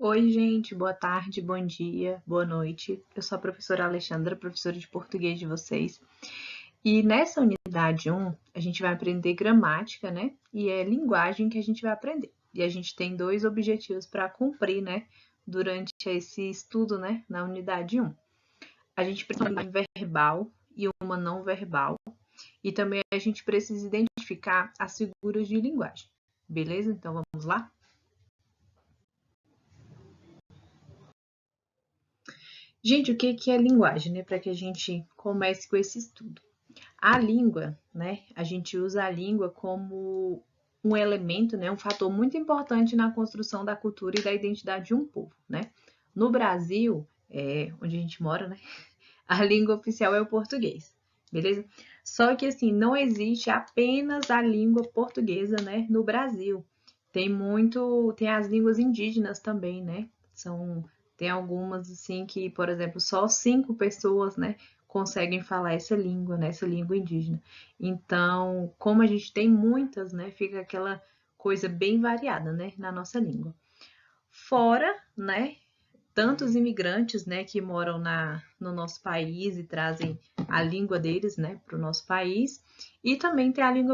Oi, gente, boa tarde, bom dia, boa noite. Eu sou a professora Alexandra, professora de português de vocês. E nessa unidade 1, a gente vai aprender gramática, né? E é linguagem que a gente vai aprender. E a gente tem dois objetivos para cumprir, né? Durante esse estudo, né? Na unidade 1. A gente precisa de uma linguagem verbal e uma não verbal. E também a gente precisa identificar as figuras de linguagem. Beleza? Então vamos lá? Gente, o que é linguagem, né? Para que a gente comece com esse estudo. A língua, né? A gente usa a língua como um elemento, né? Um fator muito importante na construção da cultura e da identidade de um povo, né? No Brasil, onde a gente mora, né? A língua oficial é o português, beleza? Só que assim, não existe apenas a língua portuguesa, né? No Brasil. Tem as línguas indígenas também, né? Tem algumas assim que, por exemplo, só 5 pessoas, né, conseguem falar essa língua, né, essa língua indígena. Então, como a gente tem muitas, né, fica aquela coisa bem variada, né, na nossa língua. Fora, né, tantos imigrantes, né, que moram no nosso país e trazem a língua deles, né, para o nosso país. E também tem a língua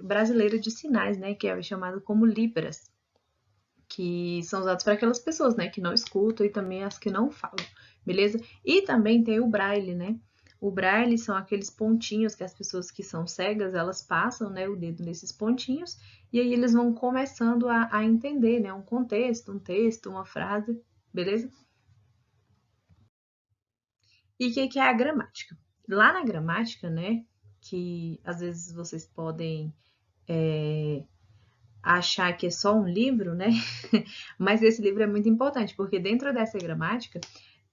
brasileira de sinais, né, que é chamada como Libras, que são usados para aquelas pessoas, né, que não escutam e também as que não falam, beleza? E também tem o Braille, né? O Braille são aqueles pontinhos que as pessoas que são cegas, elas passam, né, o dedo nesses pontinhos e aí eles vão começando a entender, né, um contexto, um texto, uma frase, beleza? E o que é a gramática? Lá na gramática, né, que às vezes vocês podem achar que é só um livro, né? Mas esse livro é muito importante, porque dentro dessa gramática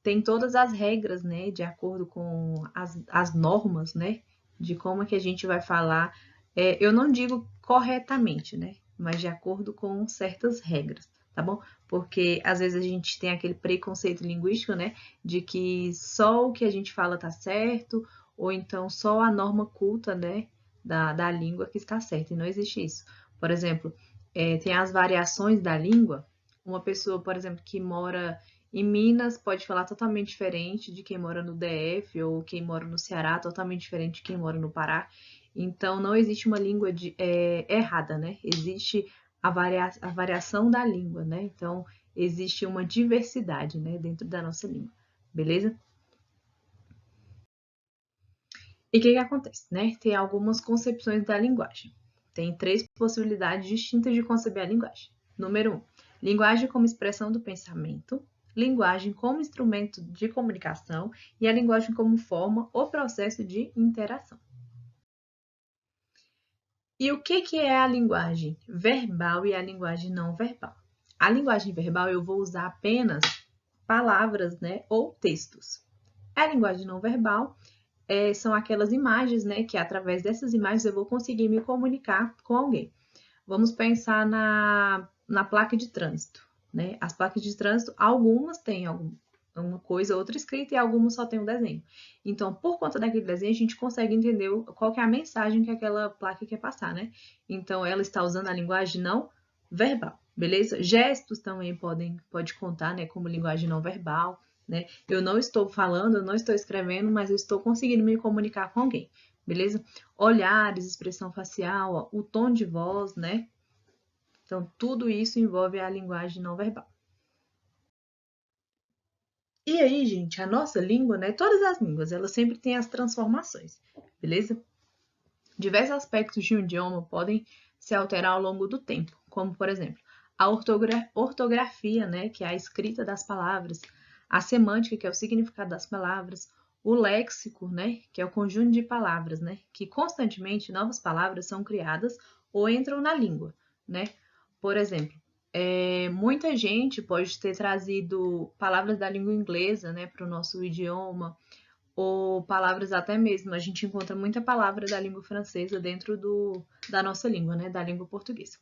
tem todas as regras, né, de acordo com as normas, né, de como é que a gente vai falar. Eu não digo corretamente, né, mas de acordo com certas regras, tá bom? Porque às vezes a gente tem aquele preconceito linguístico, né, de que só o que a gente fala tá certo, ou então só a norma culta, né, da língua que está certa, e não existe isso. Por exemplo, tem as variações da língua. Uma pessoa, por exemplo, que mora em Minas pode falar totalmente diferente de quem mora no DF ou quem mora no Ceará, totalmente diferente de quem mora no Pará. Então, não existe uma língua errada, né? Existe a variação da língua, né? Então, existe uma diversidade, né, dentro da nossa língua, beleza? E o que acontece, né? Tem algumas concepções da linguagem. Tem 3 possibilidades distintas de conceber a linguagem. Número 1, linguagem como expressão do pensamento, linguagem como instrumento de comunicação e a linguagem como forma ou processo de interação. E o que é a linguagem verbal e a linguagem não verbal? A linguagem verbal eu vou usar apenas palavras, né, ou textos. A linguagem não verbal são aquelas imagens, né, que através dessas imagens eu vou conseguir me comunicar com alguém. Vamos pensar na placa de trânsito, né? As placas de trânsito, algumas têm uma coisa, outra escrita e algumas só têm um desenho. Então, por conta daquele desenho, a gente consegue entender qual que é a mensagem que aquela placa quer passar, né? Então, ela está usando a linguagem não verbal, beleza? Gestos também pode contar, né, como linguagem não verbal, né? Eu não estou falando, eu não estou escrevendo, mas eu estou conseguindo me comunicar com alguém, beleza? Olhares, expressão facial, ó, o tom de voz, né? Então, tudo isso envolve a linguagem não verbal. E aí, gente, a nossa língua, né? Todas as línguas, elas sempre têm as transformações, beleza? Diversos aspectos de um idioma podem se alterar ao longo do tempo, como, por exemplo, a ortografia, né? Que é a escrita das palavras, a semântica, que é o significado das palavras, o léxico, né? Que é o conjunto de palavras, né? Que constantemente novas palavras são criadas ou entram na língua, né? Por exemplo, muita gente pode ter trazido palavras da língua inglesa, né, para o nosso idioma, ou palavras até mesmo, a gente encontra muita palavra da língua francesa dentro da nossa língua, né, da língua portuguesa.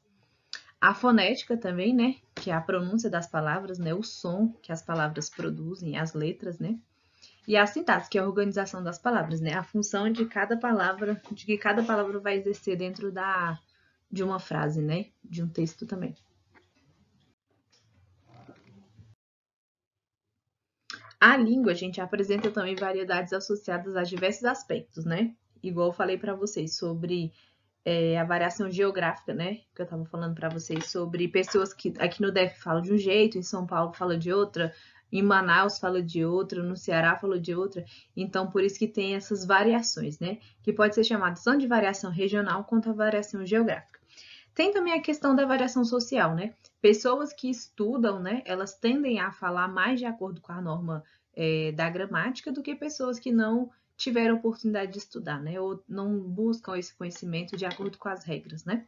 A fonética também, né, que é a pronúncia das palavras, né, o som que as palavras produzem, as letras, né, e a sintaxe, que é a organização das palavras, né, a função de cada palavra, de que cada palavra vai exercer dentro de uma frase, né, de um texto também. A língua, a gente apresenta também variedades associadas a diversos aspectos, né? Igual eu falei para vocês sobre a variação geográfica, né? Que eu estava falando para vocês sobre pessoas que aqui no DF falam de um jeito, em São Paulo fala de outra, em Manaus fala de outra, no Ceará fala de outra. Então, por isso que tem essas variações, né? Que pode ser chamada tanto de variação regional quanto a variação geográfica. Tem também a questão da variação social, né? Pessoas que estudam, né? Elas tendem a falar mais de acordo com a norma da gramática do que pessoas que não tiveram oportunidade de estudar, né? Ou não buscam esse conhecimento de acordo com as regras, né?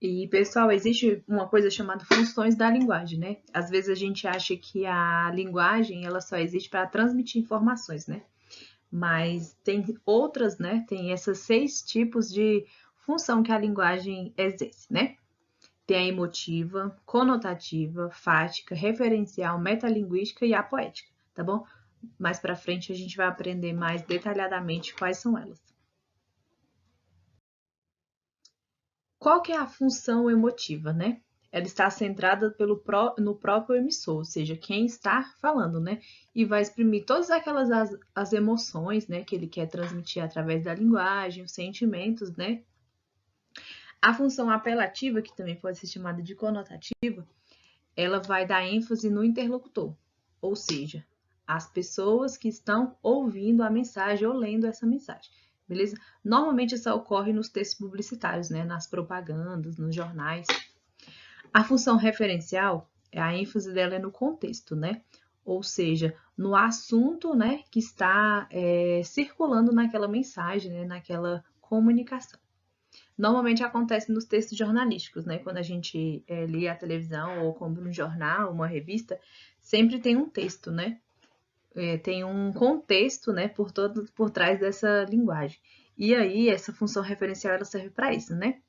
E, pessoal, existe uma coisa chamada funções da linguagem, né? Às vezes a gente acha que a linguagem ela só existe para transmitir informações, né? Mas tem outras, né? Tem esses 6 tipos de função que a linguagem exerce, né? Tem a emotiva, conotativa, fática, referencial, metalinguística e a poética, tá bom? Mais para frente a gente vai aprender mais detalhadamente quais são elas. Qual que é a função emotiva, né? Ela está centrada no próprio emissor, ou seja, quem está falando, né? E vai exprimir todas aquelas as emoções, né, que ele quer transmitir através da linguagem, os sentimentos, né? A função apelativa, que também pode ser chamada de conotativa, ela vai dar ênfase no interlocutor, ou seja, as pessoas que estão ouvindo a mensagem ou lendo essa mensagem, beleza? Normalmente isso ocorre nos textos publicitários, né? Nas propagandas, nos jornais. A função referencial, a ênfase dela é no contexto, né? Ou seja, no assunto, né, que está circulando naquela mensagem, né, naquela comunicação. Normalmente acontece nos textos jornalísticos, né? Quando a gente lê a televisão ou compra um jornal, uma revista, sempre tem um texto, né? Tem um contexto, né, por trás dessa linguagem. E aí, essa função referencial, ela serve para isso, né?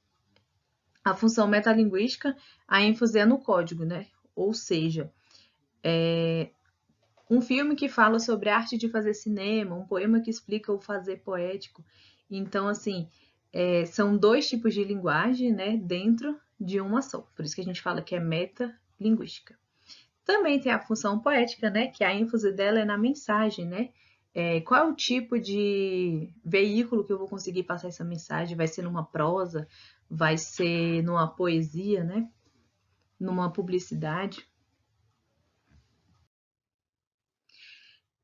A função metalinguística, a ênfase é no código, né? Ou seja, um filme que fala sobre a arte de fazer cinema, um poema que explica o fazer poético. Então, assim, são 2 tipos de linguagem, né, dentro de uma só. Por isso que a gente fala que é metalinguística. Também tem a função poética, né, que a ênfase dela é na mensagem, né? Qual é o tipo de veículo que eu vou conseguir passar essa mensagem? Vai ser numa prosa? Vai ser numa poesia, né? Numa publicidade?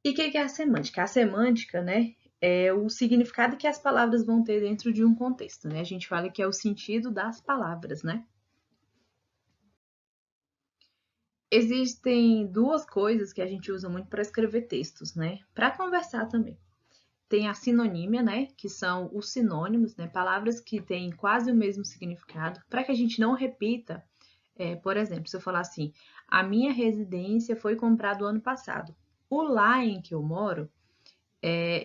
E o que é a semântica? A semântica, né, é o significado que as palavras vão ter dentro de um contexto, né? A gente fala que é o sentido das palavras, né? Existem 2 coisas que a gente usa muito para escrever textos, né? Para conversar também. Tem a sinonímia, né? Que são os sinônimos, né? Palavras que têm quase o mesmo significado, para que a gente não repita. Por exemplo, se eu falar assim, a minha residência foi comprada o ano passado. O lá em que eu moro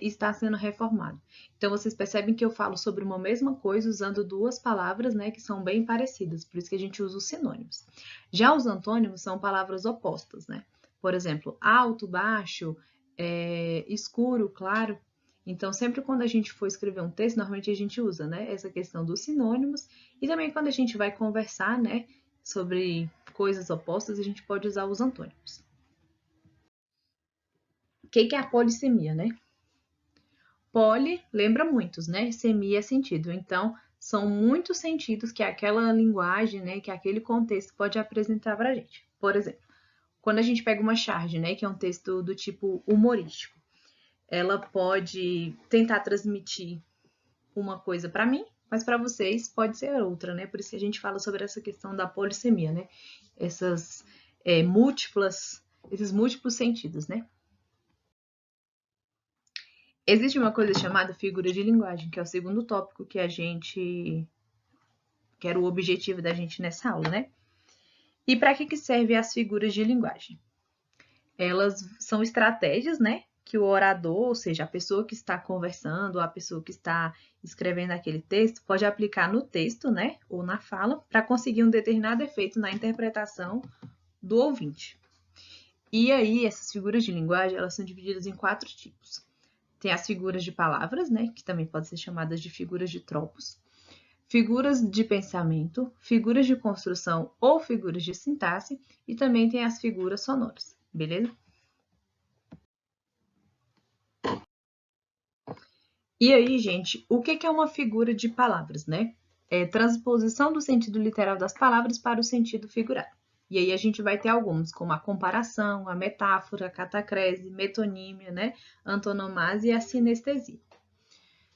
está sendo reformado. Então, vocês percebem que eu falo sobre uma mesma coisa usando 2 palavras, né, que são bem parecidas, por isso que a gente usa os sinônimos. Já os antônimos são palavras opostas, né? Por exemplo, alto, baixo, escuro, claro. Então, sempre quando a gente for escrever um texto, normalmente a gente usa, né, essa questão dos sinônimos e também quando a gente vai conversar, né, sobre coisas opostas, a gente pode usar os antônimos. O que é a polissemia, né? Poli lembra muitos, né? Semia é sentido. Então, são muitos sentidos que aquela linguagem, né, que aquele contexto pode apresentar para a gente. Por exemplo, quando a gente pega uma charge, né, que é um texto do tipo humorístico, ela pode tentar transmitir uma coisa para mim, mas para vocês pode ser outra, né? Por isso que a gente fala sobre essa questão da polissemia, né? Esses múltiplos sentidos, né? Existe uma coisa chamada figura de linguagem, que é o segundo tópico que era o objetivo da gente nessa aula, né? E para que servem as figuras de linguagem? Elas são estratégias, né? Que o orador, ou seja, a pessoa que está conversando, a pessoa que está escrevendo aquele texto, pode aplicar no texto, né? Ou na fala, para conseguir um determinado efeito na interpretação do ouvinte. E aí, essas figuras de linguagem, elas são divididas em 4 tipos. Tem as figuras de palavras, né? Que também podem ser chamadas de figuras de tropos. Figuras de pensamento, figuras de construção ou figuras de sintaxe, e também tem as figuras sonoras. beleza? E aí, gente, o que é uma figura de palavras, né? É transposição do sentido literal das palavras para o sentido figurado. E aí a gente vai ter alguns, como a comparação, a metáfora, a catacrese, metonímia, né? Antonomasia e a sinestesia.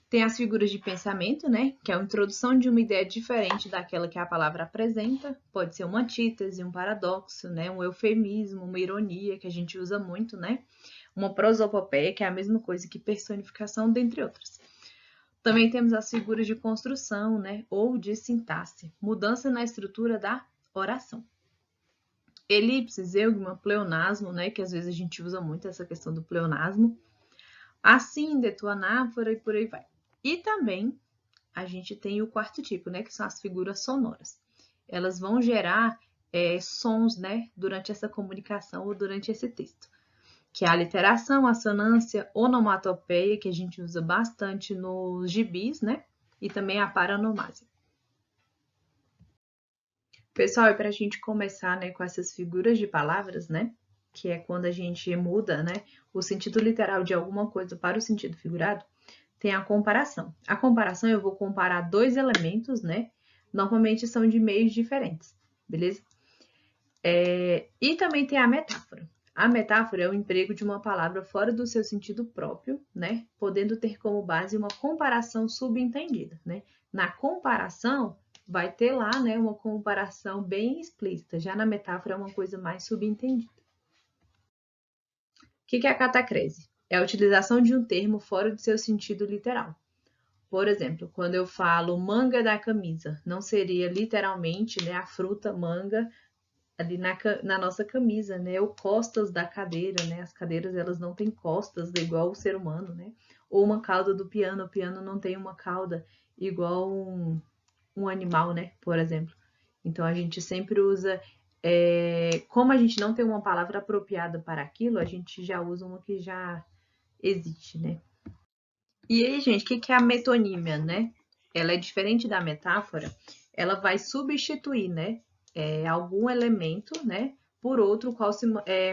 Tem as figuras de pensamento, né? Que é a introdução de uma ideia diferente daquela que a palavra apresenta. Pode ser uma antítese, um paradoxo, né? Um eufemismo, uma ironia, que a gente usa muito, né? Uma prosopopeia, que é a mesma coisa que personificação, dentre outras. Também temos as figuras de construção, né? Ou de sintaxe, mudança na estrutura da oração. Elipse, zeugma, pleonasmo, né? Que às vezes a gente usa muito essa questão do pleonasmo. Assíndeto, anáfora e por aí vai. E também a gente tem o quarto tipo, né? Que são as figuras sonoras. Elas vão gerar sons, né? Durante essa comunicação ou durante esse texto. Que é a literação, a assonância, onomatopeia, que a gente usa bastante nos gibis, né? E também a paranomásia. Pessoal, e para a gente começar, né, com essas figuras de palavras, né? Que é quando a gente muda, né, o sentido literal de alguma coisa para o sentido figurado, tem a comparação. A comparação eu vou comparar dois elementos, né? Normalmente são de meios diferentes, beleza? E também tem a metáfora. A metáfora é o emprego de uma palavra fora do seu sentido próprio, né? Podendo ter como base uma comparação subentendida, né? Na comparação, vai ter lá, né, uma comparação bem explícita. Já na metáfora é uma coisa mais subentendida. O que é a catacrese? É a utilização de um termo fora do seu sentido literal. Por exemplo, quando eu falo manga da camisa, não seria literalmente, né, a fruta manga ali na nossa camisa, né? Ou costas da cadeira, né? As cadeiras, elas não têm costas igual o ser humano, né? Ou uma cauda do piano, o piano não tem uma cauda igual um animal, né? Por exemplo. Então, a gente sempre usa... como a gente não tem uma palavra apropriada para aquilo, a gente já usa uma que já existe, né? E aí, gente, o que é a metonímia, né? Ela é diferente da metáfora, ela vai substituir, né? Algum elemento, né? Por outro, qual se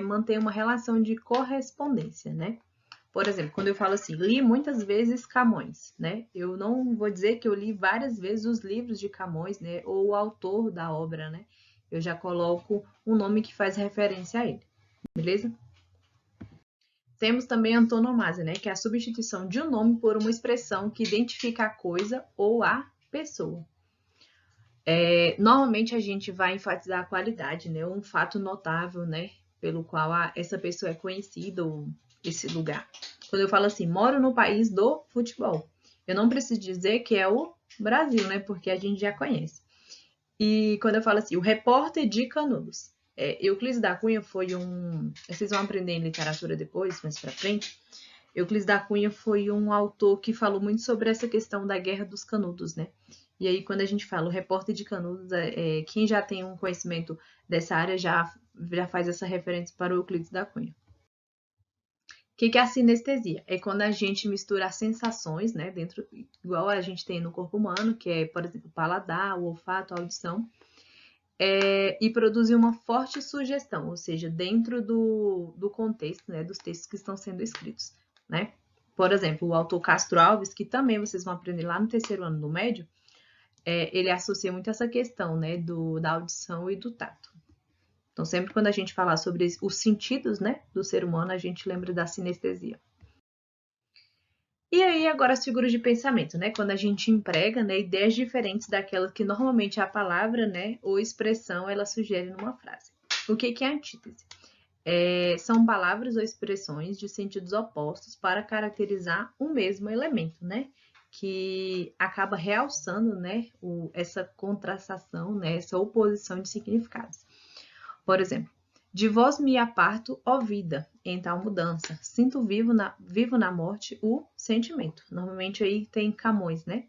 mantém uma relação de correspondência, né? Por exemplo, quando eu falo assim, li muitas vezes Camões, né? Eu não vou dizer que eu li várias vezes os livros de Camões, né? Ou o autor da obra, né? Eu já coloco um nome que faz referência a ele, beleza? Temos também a antonomásia, né? Que é a substituição de um nome por uma expressão que identifica a coisa ou a pessoa. Normalmente a gente vai enfatizar a qualidade, né? Um fato notável, né? Pelo qual essa pessoa é conhecida, ou esse lugar. Quando eu falo assim, moro no país do futebol, eu não preciso dizer que é o Brasil, né? Porque a gente já conhece. E quando eu falo assim, o repórter de Canudos. Euclides da Cunha foi um... Vocês vão aprender em literatura depois, mais pra frente. Euclides da Cunha foi um autor que falou muito sobre essa questão da Guerra dos Canudos, né? E aí, quando a gente fala o repórter de Canudos, quem já tem um conhecimento dessa área já faz essa referência para o Euclides da Cunha. O que é a sinestesia? É quando a gente mistura as sensações, né? Dentro, igual a gente tem no corpo humano, que é, por exemplo, o paladar, o olfato, a audição, e produzir uma forte sugestão, ou seja, dentro do contexto, né? Dos textos que estão sendo escritos, né? Por exemplo, o autor Castro Alves, que também vocês vão aprender lá no terceiro ano do médio, ele associa muito essa questão, né, da audição e do tato. Então, sempre quando a gente falar sobre os sentidos, né, do ser humano, a gente lembra da sinestesia. E aí, agora as figuras de pensamento, né, quando a gente emprega, né, ideias diferentes daquelas que normalmente a palavra, né, ou expressão, ela sugere numa frase. O que é a antítese? São palavras ou expressões de sentidos opostos para caracterizar um mesmo elemento, né? Que acaba realçando, né, essa contrastação, né, essa oposição de significados. Por exemplo, de vós me aparto, ó vida, em tal mudança. Sinto vivo na morte o sentimento. Normalmente aí tem Camões, né?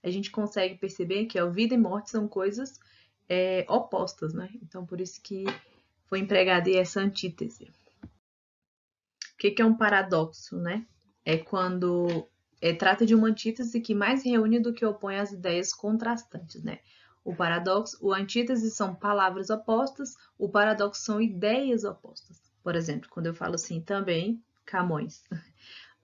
A gente consegue perceber que a vida e morte são coisas opostas, né? Então, por isso que foi empregada essa antítese. O que é um paradoxo, né? É quando trata de uma antítese que mais reúne do que opõe as ideias contrastantes, né? O paradoxo, o antítese são palavras opostas, o paradoxo são ideias opostas. Por exemplo, quando eu falo assim também, Camões.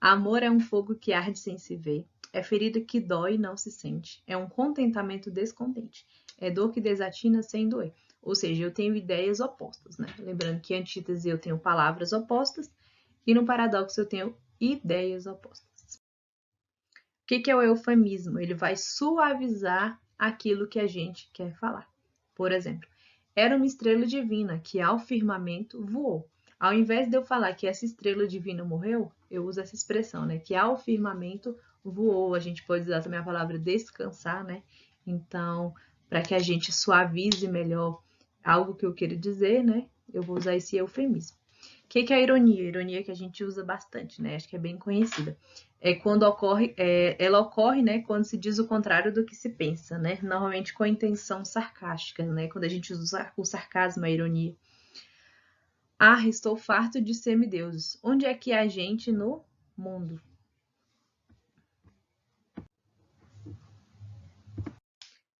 Amor é um fogo que arde sem se ver, é ferida que dói e não se sente, é um contentamento descontente, é dor que desatina sem doer. Ou seja, eu tenho ideias opostas, né? Lembrando que em antítese eu tenho palavras opostas e no paradoxo eu tenho ideias opostas. O que é o eufemismo? Ele vai suavizar aquilo que a gente quer falar. Por exemplo, era uma estrela divina que ao firmamento voou. Ao invés de eu falar que essa estrela divina morreu, eu uso essa expressão, né? Que ao firmamento voou. A gente pode usar também a palavra descansar, né? Então, para que a gente suavize melhor algo que eu quero dizer, né? Eu vou usar esse eufemismo. O que é a ironia? A ironia que a gente usa bastante, né? Acho que é bem conhecida. É quando ocorre, ela ocorre, né? Quando se diz o contrário do que se pensa, né? Normalmente com a intenção sarcástica, né? Quando a gente usa o sarcasmo, a ironia. Ah, estou farto de semideuses. Onde é que há gente no mundo?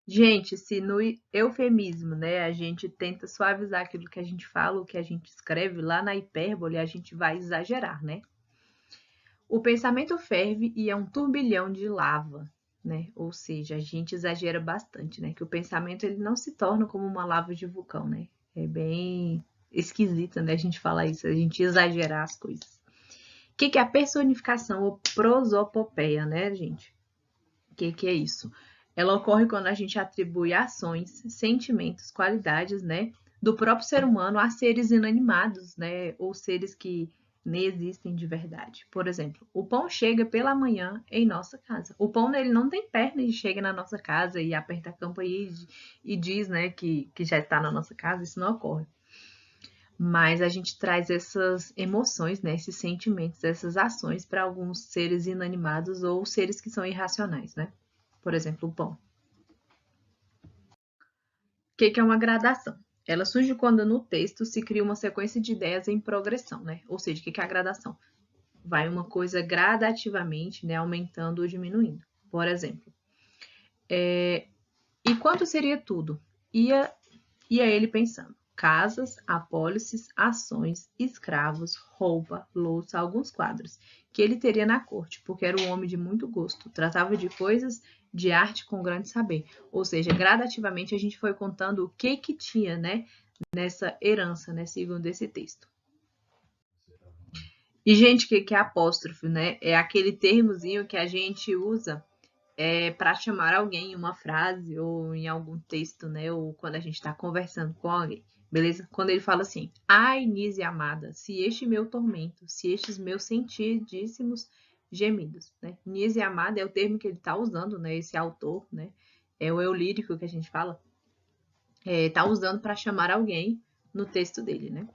Gente, se no eufemismo, né, a gente tenta suavizar aquilo que a gente fala, o que a gente escreve, lá na hipérbole a gente vai exagerar, né? O pensamento ferve e é um turbilhão de lava, né? Ou seja, a gente exagera bastante, né? Que o pensamento ele não se torna como uma lava de vulcão, né? É bem esquisito, né? A gente falar isso, a gente exagerar as coisas. O que é a personificação ou prosopopeia, né, gente? O que é isso? Ela ocorre quando a gente atribui ações, sentimentos, qualidades, né, do próprio ser humano a seres inanimados, né, ou seres que nem existem de verdade. Por exemplo, o pão chega pela manhã em nossa casa. O pão ele não tem perna e chega na nossa casa e aperta a campainha e diz, né, que já está na nossa casa. Isso não ocorre. Mas a gente traz essas emoções, né, esses sentimentos, essas ações para alguns seres inanimados ou seres que são irracionais, né? Por exemplo, o pão. O que é uma gradação? Ela surge quando no texto se cria uma sequência de ideias em progressão, né? Ou seja, o que é a gradação? Vai uma coisa gradativamente, né, aumentando ou diminuindo. Por exemplo, e quanto seria tudo? Ia ele pensando. Casas, apólices, ações, escravos, roupa, louça, alguns quadros, que ele teria na corte, porque era um homem de muito gosto, tratava de coisas de arte com grande saber. Ou seja, gradativamente a gente foi contando o que tinha, né, nessa herança, né, segundo esse texto. E, gente, o que é apóstrofe, né? É aquele termozinho que a gente usa para chamar alguém em uma frase ou em algum texto, né? Ou quando a gente está conversando com alguém, beleza? Quando ele fala assim, ai, Nise amada, se este meu tormento, se estes meus sentidíssimos gemidos, né? Nise amada é o termo que ele está usando, né? Esse autor, né? É o eu lírico que a gente fala, tá usando para chamar alguém no texto dele, né?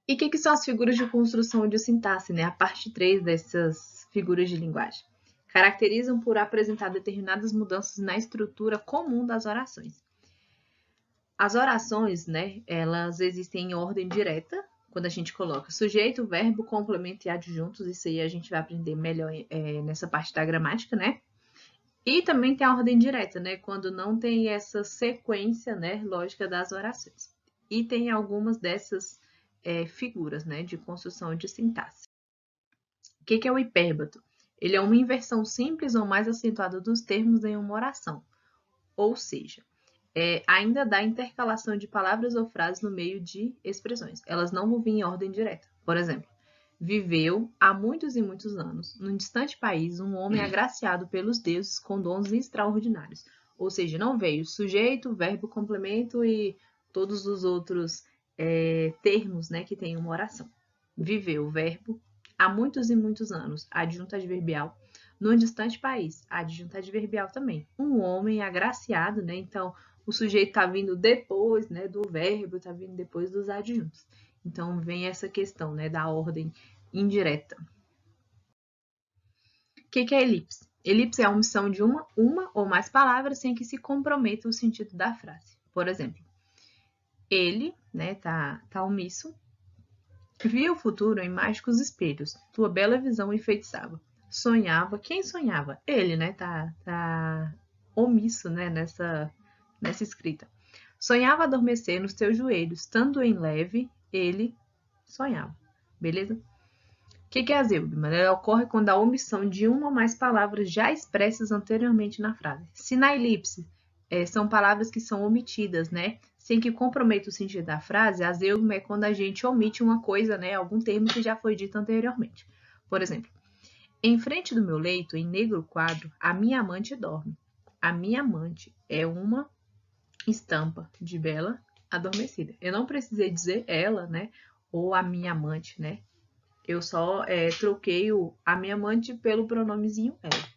E o que são as figuras de construção de sintaxe, né? A parte 3 dessas figuras de linguagem. Caracterizam por apresentar determinadas mudanças na estrutura comum das orações. As orações, né, elas existem em ordem direta, quando a gente coloca sujeito, verbo, complemento e adjuntos, isso aí a gente vai aprender melhor nessa parte da gramática, né? E também tem a ordem direta, né, quando não tem essa sequência, né, lógica das orações. E tem algumas dessas figuras, né, de construção de sintaxe. O que é o hipérbato? Ele é uma inversão simples ou mais acentuada dos termos em uma oração, ou seja, ainda dá intercalação de palavras ou frases no meio de expressões. Elas não vão vir em ordem direta. Por exemplo, viveu há muitos e muitos anos, num distante país, um homem agraciado pelos deuses com dons extraordinários. Ou seja, não veio sujeito, verbo, complemento e todos os outros termos, né, que tem uma oração. Viveu, verbo, há muitos e muitos anos, adjunto adverbial. Num distante país, adjunto adverbial também. Um homem agraciado, né? Então, o sujeito está vindo depois, né, do verbo, está vindo depois dos adjuntos. Então, vem essa questão, né, da ordem indireta. O que é elipse? Elipse é a omissão de uma ou mais palavras sem que se comprometa o sentido da frase. Por exemplo, ele, né, tá omisso, via o futuro em mágicos espelhos, tua bela visão enfeitiçava. Sonhava, quem sonhava? Ele, né, tá omisso, né, nessa escrita. Sonhava adormecer nos teus joelhos, estando em leve, ele sonhava. Beleza? O que é a zeugma? Ela ocorre quando a omissão de uma ou mais palavras já expressas anteriormente na frase. Se na elipse são palavras que são omitidas, né? Sem que comprometa o sentido da frase, a zeugma é quando a gente omite uma coisa, né? Algum termo que já foi dito anteriormente. Por exemplo, em frente do meu leito, em negro quadro, a minha amante dorme. A minha amante é uma estampa de bela adormecida. Eu não precisei dizer ela, né? Ou a minha amante, né? Eu só troquei a minha amante pelo pronomezinho ela.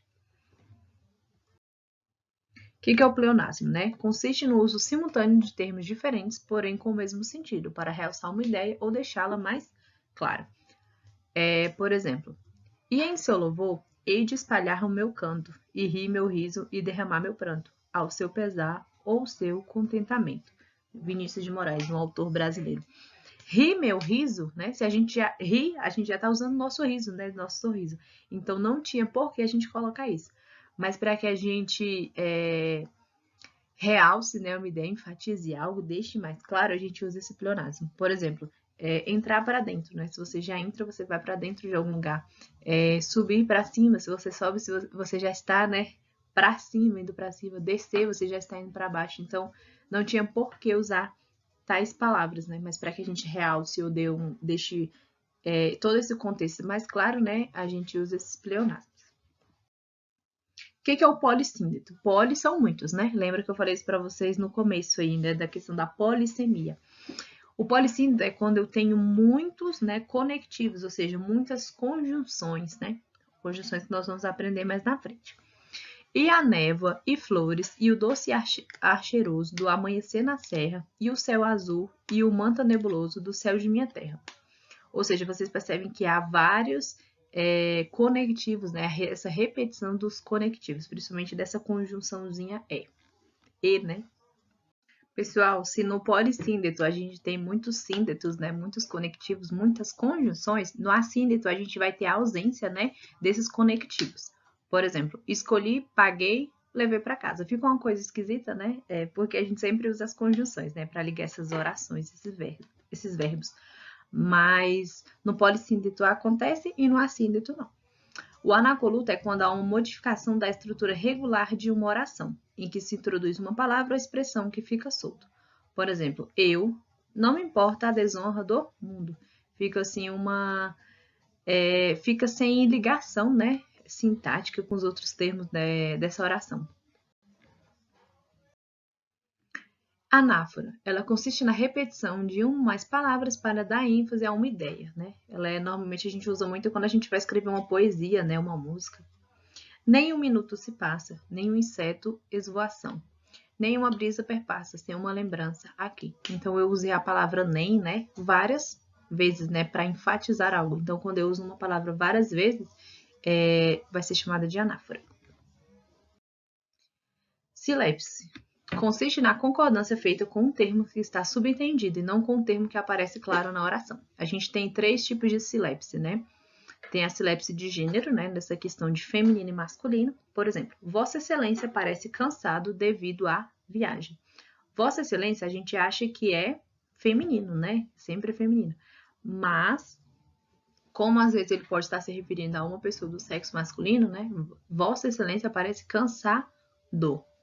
O que é o pleonasmo, né? Consiste no uso simultâneo de termos diferentes, porém com o mesmo sentido, para realçar uma ideia ou deixá-la mais clara. Por exemplo, e em seu louvor, hei de espalhar o meu canto, e rir meu riso e derramar meu pranto, ao seu pesar ou seu contentamento. Vinícius de Moraes, um autor brasileiro. Rir meu riso, né? Se a gente já ri, a gente já está usando nosso riso, né? Nosso sorriso. Então não tinha por que a gente colocar isso. Mas para que a gente realce, né, uma ideia, enfatize algo, deixe mais claro, a gente usa esse pleonasmo. Por exemplo, entrar para dentro, né? Se você já entra, você vai para dentro de algum lugar. Subir para cima, se você sobe, se você já está, né, para cima, indo para cima. Descer, você já está indo para baixo. Então, não tinha por que usar tais palavras, né? Mas para que a gente realce ou deixe todo esse contexto mais claro, né? A gente usa esses pleonasmos. O que é o polissíndeto? Poli são muitos, né? Lembra que eu falei isso para vocês no começo ainda, da questão da polissemia. O polissíndeto é quando eu tenho muitos, né, conectivos, ou seja, muitas conjunções, né? Conjunções que nós vamos aprender mais na frente. E a névoa, e flores, e o doce ar cheiroso do amanhecer na serra, e o céu azul, e o manto nebuloso do céu de minha terra. Ou seja, vocês percebem que há vários conectivos, né? Essa repetição dos conectivos, principalmente dessa conjunçãozinha e, né? Pessoal, se no polissíndeto a gente tem muitos síndetos, né? Muitos conectivos, muitas conjunções, no assíndeto a gente vai ter a ausência, né? Desses conectivos. Por exemplo, escolhi, paguei, levei para casa. Fica uma coisa esquisita, né? Porque a gente sempre usa as conjunções, né? Para ligar essas orações, esses verbos. Mas no polissíndeto acontece e no assíndeto não. O anacoluto é quando há uma modificação da estrutura regular de uma oração, em que se introduz uma palavra ou expressão que fica solto. Por exemplo, eu, não me importa a desonra do mundo. Fica assim fica sem ligação, né, sintática com os outros termos dessa oração. Anáfora, ela consiste na repetição de uma ou mais palavras para dar ênfase a uma ideia, né? Normalmente a gente usa muito quando a gente vai escrever uma poesia, né, uma música. Nem um minuto se passa, nem um inseto esvoação, nem uma brisa perpassa sem uma lembrança aqui. Então eu usei a palavra nem, né, várias vezes, né, para enfatizar algo. Então quando eu uso uma palavra várias vezes, vai ser chamada de anáfora. Silepse. Consiste na concordância feita com um termo que está subentendido e não com um termo que aparece claro na oração. A gente tem 3 tipos de silepse, né? Tem a silepse de gênero, né? Nessa questão de feminino e masculino. Por exemplo, Vossa Excelência parece cansado devido à viagem. Vossa Excelência a gente acha que é feminino, né? Sempre é feminino. Mas, como às vezes ele pode estar se referindo a uma pessoa do sexo masculino, né? Vossa Excelência parece cansado.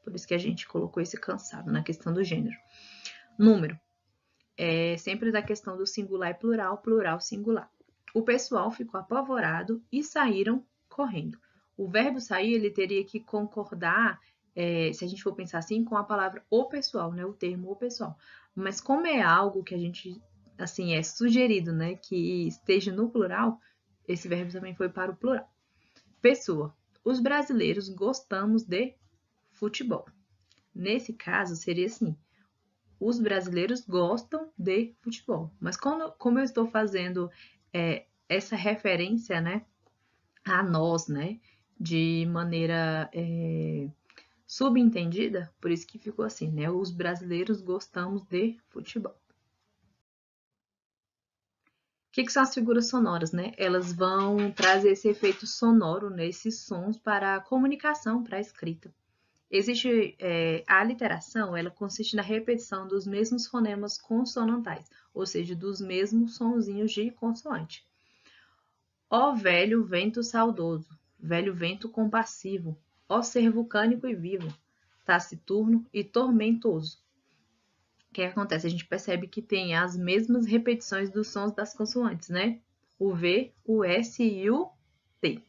Por isso que a gente colocou esse cansado na questão do gênero. Número. Sempre da questão do singular e plural, plural, singular. O pessoal ficou apavorado e saíram correndo. O verbo sair, ele teria que concordar, se a gente for pensar assim, com a palavra o pessoal, né? O termo o pessoal. Mas como é algo que a gente, assim, é sugerido, né? Que esteja no plural, esse verbo também foi para o plural. Pessoa. Os brasileiros gostamos de futebol. Nesse caso, seria assim: os brasileiros gostam de futebol. Mas como eu estou fazendo essa referência, né, a nós, né, de maneira subentendida, por isso que ficou assim, né? Os brasileiros gostamos de futebol. O que são as figuras sonoras, né? Elas vão trazer esse efeito sonoro, né, esses sons para a comunicação, para a escrita. Existe a aliteração, ela consiste na repetição dos mesmos fonemas consonantais, ou seja, dos mesmos sonzinhos de consoante. Ó velho vento saudoso, velho vento compassivo, ó ser vulcânico e vivo, taciturno e tormentoso. O que acontece? A gente percebe que tem as mesmas repetições dos sons das consoantes, né? O V, o S e o T.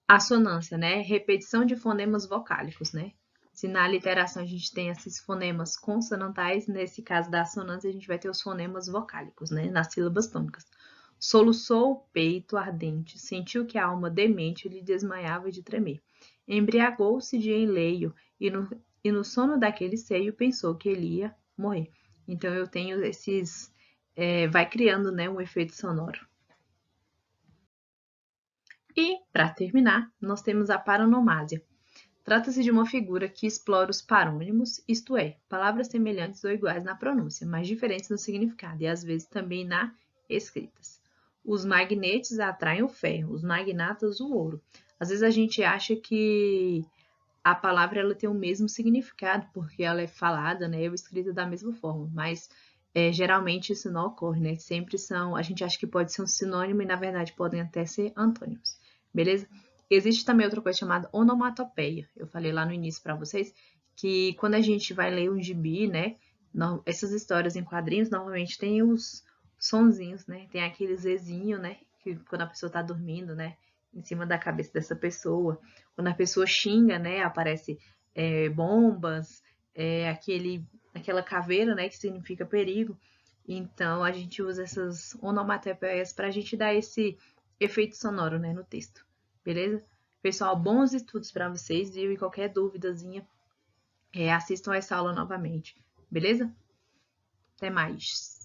Assonância, né? Repetição de fonemas vocálicos, né? Se na literação a gente tem esses fonemas consonantais, nesse caso da assonância a gente vai ter os fonemas vocálicos, né? Nas sílabas tônicas. Soluçou o peito ardente, sentiu que a alma demente lhe desmaiava de tremer. Embriagou-se de enleio e no sono daquele seio pensou que ele ia morrer. Então eu tenho esses, vai criando, né, um efeito sonoro. E, para terminar, nós temos a paronomásia. Trata-se de uma figura que explora os parônimos, isto é, palavras semelhantes ou iguais na pronúncia, mas diferentes no significado e às vezes também na escritas. Os magnetes atraem o ferro, os magnatas o ouro. Às vezes a gente acha que a palavra ela tem o mesmo significado porque ela é falada, né, ou escrita da mesma forma, mas geralmente isso não ocorre, né? Sempre são, a gente acha que pode ser um sinônimo e na verdade podem até ser antônimos, beleza? Existe também outra coisa chamada onomatopeia. Eu falei lá no início para vocês que quando a gente vai ler um gibi, né, essas histórias em quadrinhos normalmente tem os sonzinhos, né? Tem aquele Zzinho, né, que quando a pessoa tá dormindo, né, em cima da cabeça dessa pessoa. Quando a pessoa xinga, né, aparece bombas, aquela caveira, né, que significa perigo. Então, a gente usa essas onomatopeias para a gente dar esse efeito sonoro, né, no texto. Beleza? Pessoal, bons estudos para vocês, viu? E qualquer duvidazinha, assistam essa aula novamente. Beleza? Até mais!